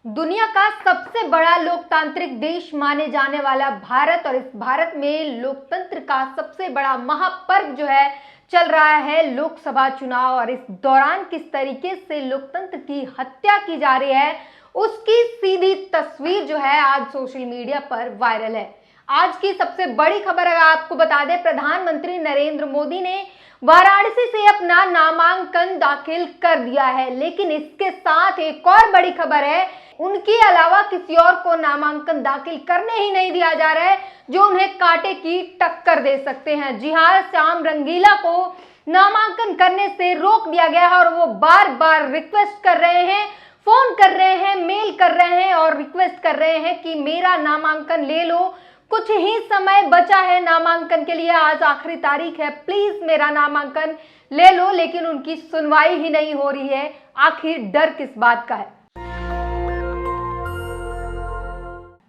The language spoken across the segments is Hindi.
दुनिया का सबसे बड़ा लोकतांत्रिक देश माने जाने वाला भारत और इस भारत में लोकतंत्र का सबसे बड़ा महापर्व जो है चल रहा है लोकसभा चुनाव। और इस दौरान किस तरीके से लोकतंत्र की हत्या की जा रही है उसकी सीधी तस्वीर जो है आज सोशल मीडिया पर वायरल है। आज की सबसे बड़ी खबर अगर आपको बता दें, प्रधानमंत्री नरेंद्र मोदी ने वाराणसी से अपना नामांकन दाखिल कर दिया है। लेकिन इसके साथ एक और बड़ी खबर है, उनके अलावा किसी और को नामांकन दाखिल करने ही नहीं दिया जा रहा है जो उन्हें कांटे की टक्कर दे सकते हैं। जी हां, श्याम रंगीला को नामांकन करने से रोक दिया गया है और वो बार बार रिक्वेस्ट कर रहे हैं, फोन कर रहे हैं, मेल कर रहे हैं और रिक्वेस्ट कर रहे हैं कि मेरा नामांकन ले लो, कुछ ही समय बचा है नामांकन के लिए, आज आखिरी तारीख है, प्लीज मेरा नामांकन ले लो। लेकिन उनकी सुनवाई ही नहीं हो रही है। आखिर डर किस बात का है?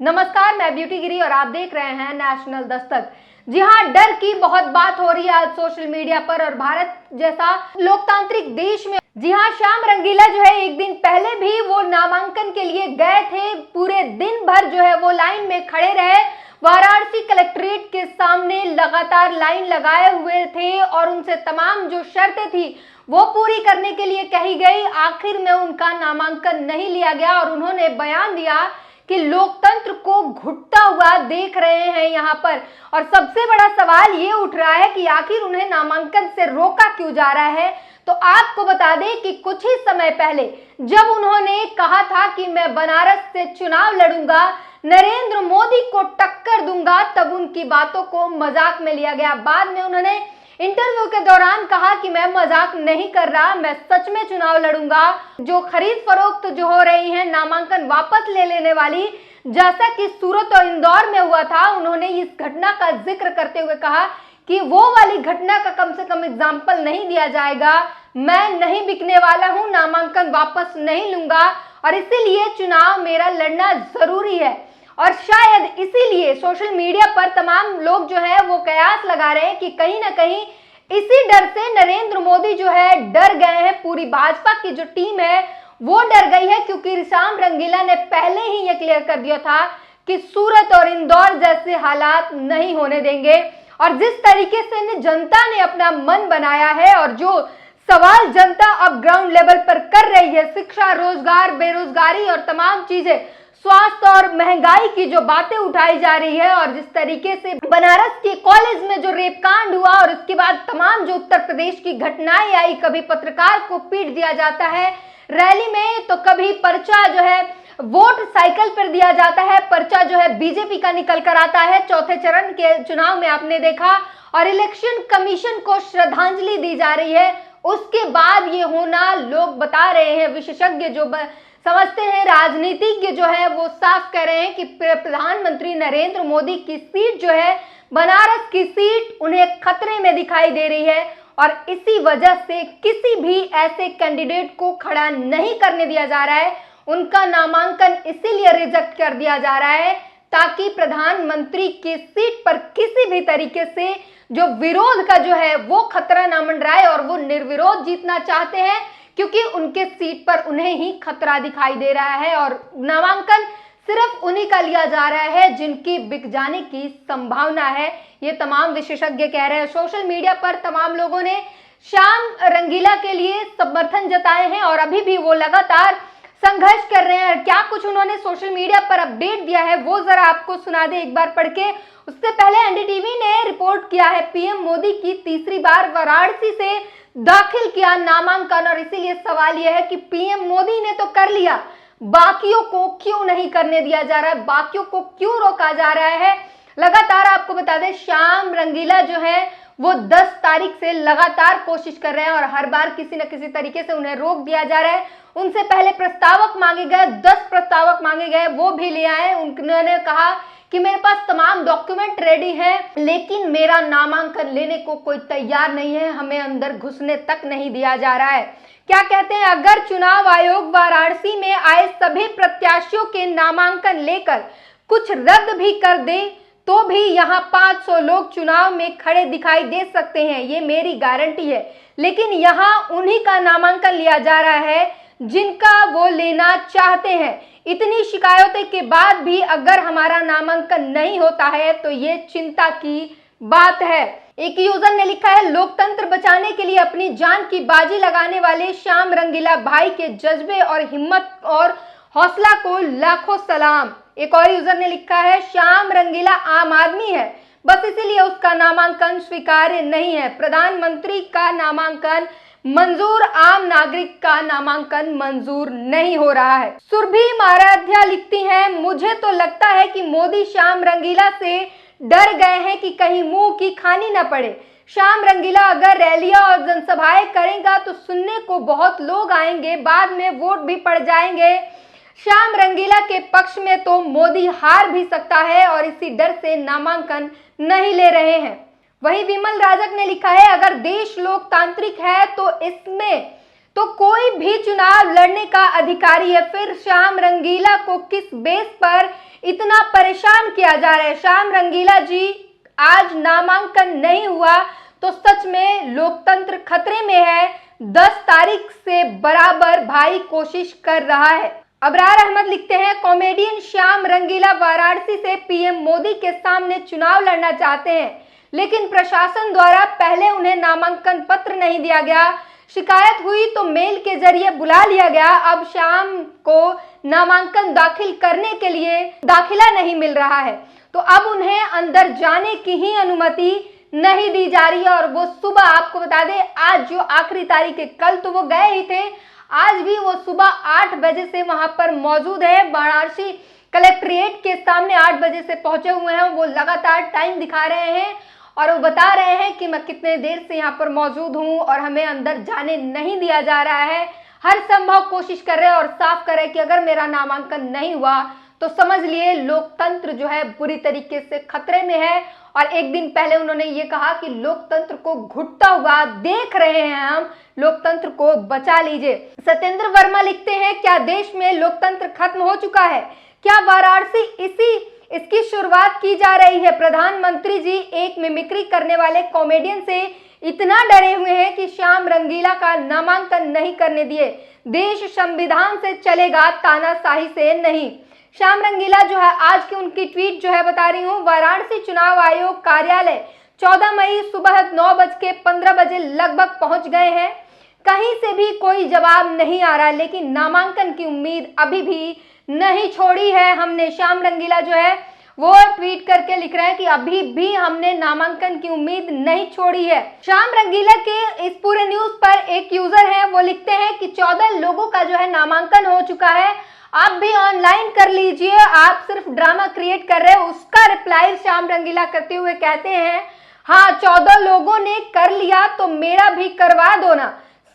नमस्कार, मैं ब्यूटी गिरी और आप देख रहे हैं नेशनल दस्तक। जी हाँ, डर की बहुत बात हो रही है आज सोशल मीडिया पर और भारत जैसा लोकतांत्रिक देश में। जी हाँ, श्याम रंगीला जो है एक दिन पहले भी वो नामांकन के लिए गए थे, पूरे दिन भर जो है वो लाइन में खड़े रहे, वाराणसी कलेक्ट्रेट के सामने लगातार लाइन लगाए हुए थे और उनसे तमाम जो शर्तें थी वो पूरी करने के लिए कही गई। आखिर में उनका नामांकन नहीं लिया गया और उन्होंने बयान दिया कि लोकतंत्र को घुटता हुआ देख रहे हैं यहाँ पर। और सबसे बड़ा सवाल ये उठ रहा है कि आखिर उन्हें नामांकन से रोका क्यों जा रहा है। तो आपको बता दें कि कुछ ही समय पहले जब उन्होंने कहा था कि मैं बनारस से चुनाव लड़ूंगा, नरेंद्र मोदी को टक्कर दूंगा, तब उनकी बातों को मजाक में लिया गया। बाद में उन्होंने इंटरव्यू के दौरान कहा कि मैं मजाक नहीं कर रहा, मैं सच में चुनाव लड़ूंगा। जो खरीद फरोख्त जो हो रही है, नामांकन वापस ले लेने वाली, जैसा कि सूरत और इंदौर में हुआ था, उन्होंने इस घटना का जिक्र करते हुए कहा कि वो वाली घटना का कम से कम एग्जाम्पल नहीं दिया जाएगा। मैं नहीं बिकने वाला हूं, नामांकन वापस नहीं लूंगा और इसीलिए चुनाव मेरा लड़ना जरूरी है। और शायद इसीलिए सोशल मीडिया पर तमाम लोग जो है वो कयास लगा रहे हैं कि कहीं ना कहीं इसी डर से नरेंद्र मोदी जो है डर गए हैं, पूरी भाजपा की जो टीम है वो डर गई है, क्योंकि श्याम रंगीला ने पहले ही ये क्लियर कर दिया था कि सूरत और इंदौर जैसे हालात नहीं होने देंगे। और जिस तरीके से जनता ने अपना मन बनाया है और जो सवाल जनता अब ग्राउंड लेवल पर कर रही है, शिक्षा, रोजगार, बेरोजगारी और तमाम चीजें, स्वास्थ्य और महंगाई की जो बातें उठाई जा रही है, और जिस तरीके से बनारस के कॉलेज में जो रेप कांड हुआ और उसके बाद तमाम जो उत्तर प्रदेश की घटनाएं आई, कभी पत्रकार को पीट दिया जाता है रैली में, तो कभी पर्चा जो है वोट साइकिल पर दिया जाता है, पर्चा जो है बीजेपी का निकल कर आता है। चौथे चरण के चुनाव में आपने देखा और इलेक्शन कमीशन को श्रद्धांजलि दी जा रही है। उसके बाद ये होना, लोग बता रहे हैं, विशेषज्ञ जो समझते हैं, राजनीतिज्ञ जो है वो साफ कह रहे हैं कि प्रधानमंत्री नरेंद्र मोदी की सीट जो है, बनारस की सीट, उन्हें खतरे में दिखाई दे रही है और इसी वजह से किसी भी ऐसे कैंडिडेट को खड़ा नहीं करने दिया जा रहा है। उनका नामांकन इसीलिए रिजेक्ट कर दिया जा रहा है ताकि प्रधानमंत्री की सीट पर किसी भी तरीके से जो विरोध का जो है वो खतरा ना मंडराए और वो निर्विरोध जीतना चाहते हैं, क्योंकि उनके सीट पर उन्हें ही खतरा दिखाई दे रहा है और नामांकन सिर्फ उन्हीं का लिया जा रहा है जिनकी बिक जाने की संभावना है। ये तमाम विशेषज्ञ कह रहे हैं। सोशल मीडिया पर तमाम लोगों ने श्याम रंगीला के लिए समर्थन जताए हैं और अभी भी वो लगातार संघर्ष कर रहे हैं। क्या कुछ उन्होंने सोशल मीडिया पर अपडेट दिया है वो जरा आपको सुना दे एक बार पढ़ के। उससे पहले एनडीटीवी ने रिपोर्ट किया है, पीएम मोदी की तीसरी बार वाराणसी से दाखिल किया नामांकन, और इसीलिए सवाल यह है कि पीएम मोदी ने तो कर लिया, बाकियों को क्यों नहीं करने दिया जा रहा है, बाकियों को क्यों रोका जा रहा है। लगातार आपको बता दें, श्याम रंगीला जो है वो 10 तारीख से लगातार कोशिश कर रहे हैं और हर बार किसी न किसी तरीके से उन्हें रोक दिया जा रहा है। उनसे पहले प्रस्तावक मांगे गए, 10 प्रस्तावक मांगे गए, वो भी ले आए। उन्होंने कहा कि मेरे पास तमाम डॉक्यूमेंट रेडी है, लेकिन मेरा नामांकन लेने को कोई तैयार नहीं है, हमें अंदर घुसने तक नहीं दिया जा रहा है। क्या कहते हैं, अगर चुनाव आयोग वाराणसी में आए सभी प्रत्याशियों के नामांकन लेकर कुछ रद्द भी कर दे तो भी यहाँ 500 लोग चुनाव में खड़े दिखाई दे सकते हैं, ये मेरी गारंटी है। लेकिन यहाँ उन्हीं का नामांकन लिया जा रहा है जिनका वो लेना चाहते हैं। इतनी शिकायतों के बाद भी अगर हमारा नामांकन नहीं होता है तो ये चिंता की बात है। एक यूजर ने लिखा है, लोकतंत्र बचाने के लिए अपनी जान की बाजी लगाने वाले श्याम रंगीला भाई के जज्बे और हिम्मत और हौसला को लाखों सलाम। एक और यूजर ने लिखा है, श्याम रंगीला आम आदमी है, बस इसीलिए उसका नामांकन स्वीकार्य नहीं है। प्रधानमंत्री का नामांकन मंजूर, आम नागरिक का नामांकन मंजूर नहीं हो रहा है। सुरभि आराध्या लिखती हैं, मुझे तो लगता है कि मोदी श्याम रंगीला से डर गए हैं कि कहीं मुंह की खानी न पड़े। श्याम रंगीला अगर रैलियां और जनसभाएं करेगा तो सुनने को बहुत लोग आएंगे, बाद में वोट भी पड़ जाएंगे। श्याम रंगीला के पक्ष में तो मोदी हार भी सकता है और इसी डर से नामांकन नहीं ले रहे हैं। वहीं विमल राजक ने लिखा है, अगर देश लोकतांत्रिक है तो इसमें तो कोई भी चुनाव लड़ने का अधिकारी है, फिर श्याम रंगीला को किस बेस पर इतना परेशान किया जा रहा है। श्याम रंगीला जी, आज नामांकन नहीं हुआ तो सच में लोकतंत्र खतरे में है। 10 तारीख से बराबर भाई कोशिश कर रहा है। अबरार अहमद लिखते हैं, कॉमेडियन श्याम रंगीला वाराणसी से पीएम मोदी के सामने चुनाव लड़ना चाहते हैं, लेकिन प्रशासन द्वारा पहले उन्हें नामांकन पत्र नहीं दिया गया। शिकायत हुई तो मेल के जरिए बुला लिया गया। अब श्याम को नामांकन दाखिल करने के लिए दाखिला नहीं मिल रहा है, तो अब उन्हें अंदर जाने की ही अनुमति नहीं दी जा रही है। और वो सुबह, आपको बता दें, आज जो आखिरी तारीख है, कल तो वो गए ही थे, आज भी वो सुबह 8 बजे से वहां पर मौजूद है। वाराणसी कलेक्ट्रेट के सामने 8 बजे से पहुंचे हुए हैं। वो लगातार टाइम दिखा रहे हैं और वो बता रहे हैं कि मैं कितने देर से यहाँ पर मौजूद हूँ और हमें अंदर जाने नहीं दिया जा रहा है। हर संभव कोशिश कर रहे हैं और साफ कर रहे हैं कि अगर मेरा नामांकन नहीं हुआ तो समझ लिए लोकतंत्र जो है बुरी तरीके से खतरे में है। और एक दिन पहले उन्होंने ये कहा कि लोकतंत्र को घुटता हुआ देख रहे हैं हम, लोकतंत्र को बचा लीजिए। सत्येंद्र वर्मा लिखते हैं, क्या देश में लोकतंत्र खत्म हो चुका है? क्या वाराणसी इसकी शुरुआत की जा रही है? प्रधानमंत्री जी एक मिमिक्री करने वाले कॉमेडियन से इतना डरे हुए हैं कि श्याम रंगीला का नामांकन नहीं करने दिए। देश संविधान से चलेगा, तानाशाही से नहीं। श्याम रंगीला जो है, आज की उनकी ट्वीट जो है बता रही हूँ, वाराणसी चुनाव आयोग कार्यालय 14 मई सुबह 9:15 लगभग पहुंच गए हैं। कहीं से भी कोई जवाब नहीं आ रहा, लेकिन नामांकन की उम्मीद अभी भी नहीं छोड़ी है हमने। श्याम रंगीला जो है वो ट्वीट करके लिख रहे हैं कि अभी भी हमने नामांकन की उम्मीद नहीं छोड़ी है। श्याम रंगीला के इस पूरे न्यूज पर एक यूजर है, वो लिखते हैं कि 14 लोगों का जो है नामांकन हो चुका है, आप भी ऑनलाइन कर लीजिए, आप सिर्फ ड्रामा क्रिएट कर रहे हो। उसका रिप्लाई श्याम रंगीला करते हुए कहते हैं, हाँ 14 लोगों ने कर लिया तो मेरा भी करवा दो ना,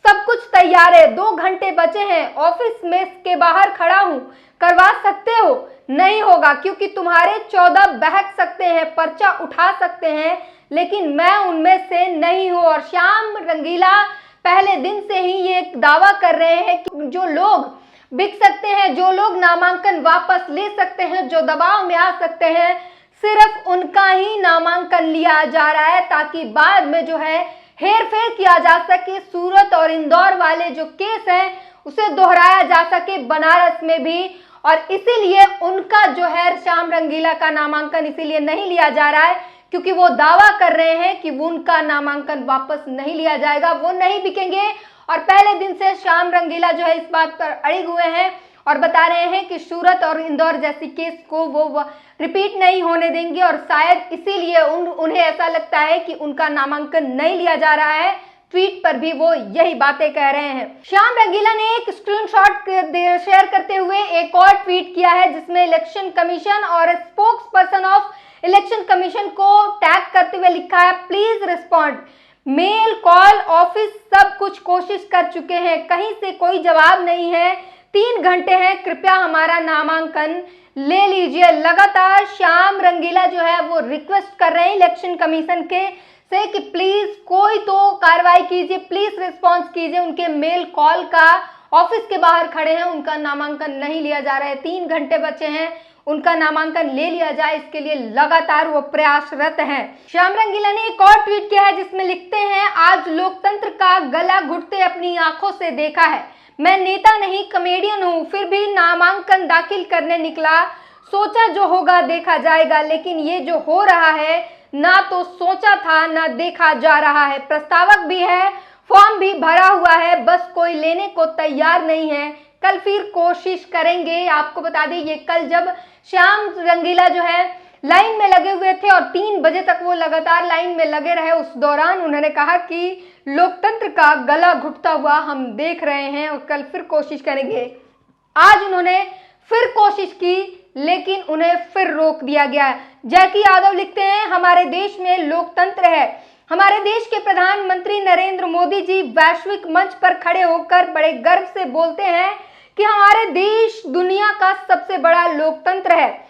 सब कुछ तैयार है, 2 घंटे बचे हैं, ऑफिस में के बाहर खड़ा हूँ, करवा सकते हो? नहीं होगा, क्योंकि तुम्हारे 14 बहक सकते हैं, पर्चा उठा सकते हैं, लेकिन मैं उनमें से नहीं हूँ। और श्याम रंगीला पहले दिन से ही ये दावा कर रहे हैं कि जो लोग बिक सकते हैं, जो लोग नामांकन वापस ले सकते हैं, जो दबाव में आ सकते हैं, सिर्फ उनका ही नामांकन लिया जा रहा है, ताकि बाद में जो है हेर फेर किया जा सके। सूरत और इंदौर वाले जो केस हैं उसे दोहराया जा सके बनारस में भी, और इसीलिए उनका जो है श्याम रंगीला का नामांकन इसीलिए नहीं लिया जा रहा है क्योंकि वो दावा कर रहे हैं कि वो उनका नामांकन वापस नहीं लिया जाएगा, वो नहीं बिकेंगे। और पहले दिन से श्याम रंगीला जो है इस बात पर अड़े हुए हैं और बता रहे हैं कि सूरत और इंदौर जैसी केस को वो रिपीट नहीं होने देंगे, और शायद इसीलिए उन्हें ऐसा लगता है कि उनका नामांकन नहीं लिया जा रहा है। ट्वीट पर भी वो यही बातें कह रहे हैं। श्याम रंगीला ने एक स्क्रीनशॉट शेयर करते हुए एक और ट्वीट किया है, जिसमें इलेक्शन कमीशन और spokesperson of election commission को टैग करते हुए लिखा है, please respond, mail call office सब कुछ कोशिश कर चुके हैं, कहीं से कोई जवाब नहीं है, 3 घंटे हैं, कृपया हमारा नामांकन ले लीजिए। लगातार श्याम रंगीला जो है वो रिक्वेस्ट कर रहे हैं इलेक्शन कमीशन के से कि प्लीज कोई तो कार्रवाई कीजिए, प्लीज रिस्पॉन्स कीजिए। उनके मेल कॉल का ऑफिस के बाहर खड़े हैं, उनका नामांकन नहीं लिया जा रहा है, 3 घंटे बचे हैं, उनका नामांकन ले लिया जाए, इसके लिए लगातार वो प्रयासरत हैं। श्याम रंगीला ने एक और ट्वीट किया है जिसमें लिखते हैं, आज लोकतंत्र का गला घुटते अपनी आंखों से देखा है, मैं नेता नहीं कॉमेडियन हूँ, फिर भी नामांकन दाखिल करने निकला। सोचा जो होगा देखा जाएगा, लेकिन ये जो हो रहा है ना तो सोचा था ना देखा जा रहा है। प्रस्तावक भी है, फॉर्म भी भरा हुआ है, बस कोई लेने को तैयार नहीं है। कल फिर कोशिश करेंगे। आपको बता दें ये कल जब श्याम रंगीला जो है लाइन में लगे हुए थे और 3 बजे तक वो लगातार लाइन में लगे रहे, उस दौरान उन्होंने कहा कि लोकतंत्र का गला घुटता हुआ हम देख रहे हैं और कल फिर कोशिश करेंगे। आज उन्होंने फिर कोशिश की, लेकिन उन्हें फिर रोक दिया गया। जैकी यादव लिखते हैं, हमारे देश में लोकतंत्र है। हमारे देश के प्रधानमंत्री नरेंद्र मोदी जी वैश्विक मंच पर खड़े होकर बड़े गर्व से बोलते हैं कि हमारे देश दुनिया का सबसे बड़ा लोकतंत्र है।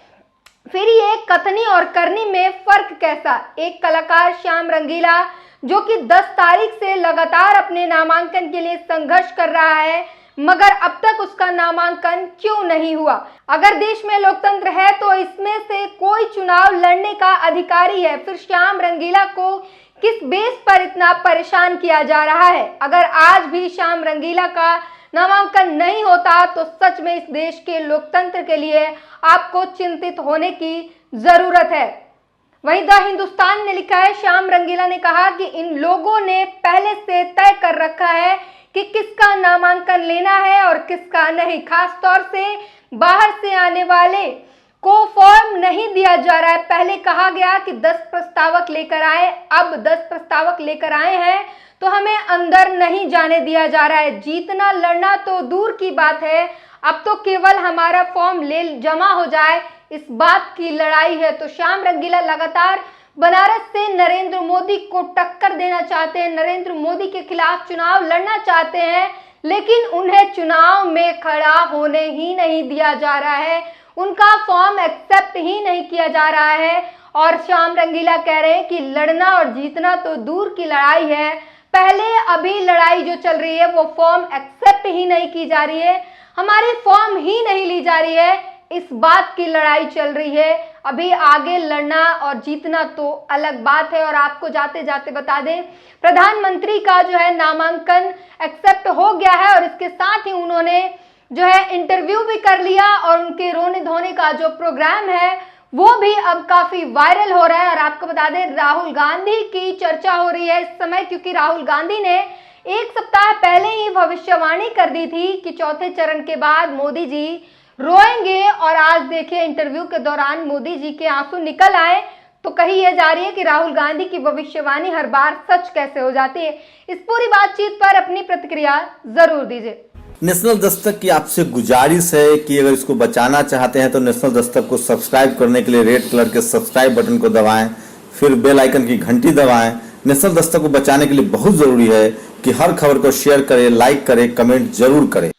फिर ये कथनी और करनी में फर्क कैसा? एक कलाकार श्याम रंगीला जो कि 10 तारीख से लगातार अपने नामांकन के लिए संघर्ष कर रहा है, मगर अब तक उसका नामांकन क्यों नहीं हुआ? अगर देश में लोकतंत्र है तो इसमें से कोई चुनाव लड़ने का अधिकारी है, फिर श्याम रंगीला को किस बेस पर इतना परेशान किया जा रहा है? अगर आज भी श्याम रंगीला का नामांकन नहीं होता तो सच में इस देश के लोकतंत्र के लिए आपको चिंतित होने की जरूरत है। वहीं द हिंदुस्तान ने लिखा है, श्याम रंगीला ने कहा कि इन लोगों ने पहले से तय कर रखा है कि किसका नामांकन लेना है और किसका नहीं। खास तौर से बाहर से आने वाले को फॉर्म नहीं दिया जा रहा है। पहले कहा गया कि 10 प्रस्तावक लेकर आए, अब 10 प्रस्तावक लेकर आए हैं तो हमें अंदर नहीं जाने दिया जा रहा है। जीतना लड़ना तो दूर की बात है, अब तो केवल हमारा फॉर्म ले जमा हो जाए इस बात की लड़ाई है। तो श्याम रंगीला लगातार बनारस से नरेंद्र मोदी को टक्कर देना चाहते हैं, नरेंद्र मोदी के खिलाफ चुनाव लड़ना चाहते हैं, लेकिन उन्हें चुनाव में खड़ा होने ही नहीं दिया जा रहा है, उनका फॉर्म एक्सेप्ट ही नहीं किया जा रहा है। और श्याम रंगीला कह रहे हैं कि लड़ना और जीतना तो दूर की लड़ाई है, पहले अभी लड़ाई जो चल रही है वो फॉर्म एक्सेप्ट ही नहीं की जा रही है, हमारी फॉर्म ही नहीं ली जा रही है, इस बात की लड़ाई चल रही है। अभी आगे लड़ना और जीतना तो अलग बात है। और आपको जाते जाते बता दें, प्रधानमंत्री का जो है नामांकन एक्सेप्ट हो गया है और इसके साथ ही उन्होंने जो है इंटरव्यू भी कर लिया और उनके रोने धोने का जो प्रोग्राम है वो भी अब काफी वायरल हो रहा है। और आपको बता दें, राहुल गांधी की चर्चा हो रही है इस समय, क्योंकि राहुल गांधी ने 1 सप्ताह पहले ही भविष्यवाणी कर दी थी कि चौथे चरण के बाद मोदी जी रोएंगे। और आज देखिए इंटरव्यू के दौरान मोदी जी के आंसू निकल आए। तो कही यह जा रही है कि राहुल गांधी की भविष्यवाणी हर बार सच कैसे हो जाती है। इस पूरी बातचीत पर अपनी प्रतिक्रिया जरूर दीजिए। नेशनल दस्तक की आपसे गुजारिश है कि अगर इसको बचाना चाहते हैं तो नेशनल दस्तक को सब्सक्राइब करने के लिए रेड कलर के सब्सक्राइब बटन को दबाएं, फिर बेल आइकन की घंटी दबाएं। नेशनल दस्तक को बचाने के लिए बहुत जरूरी है कि हर खबर को शेयर करें, लाइक करें, कमेंट जरूर करें।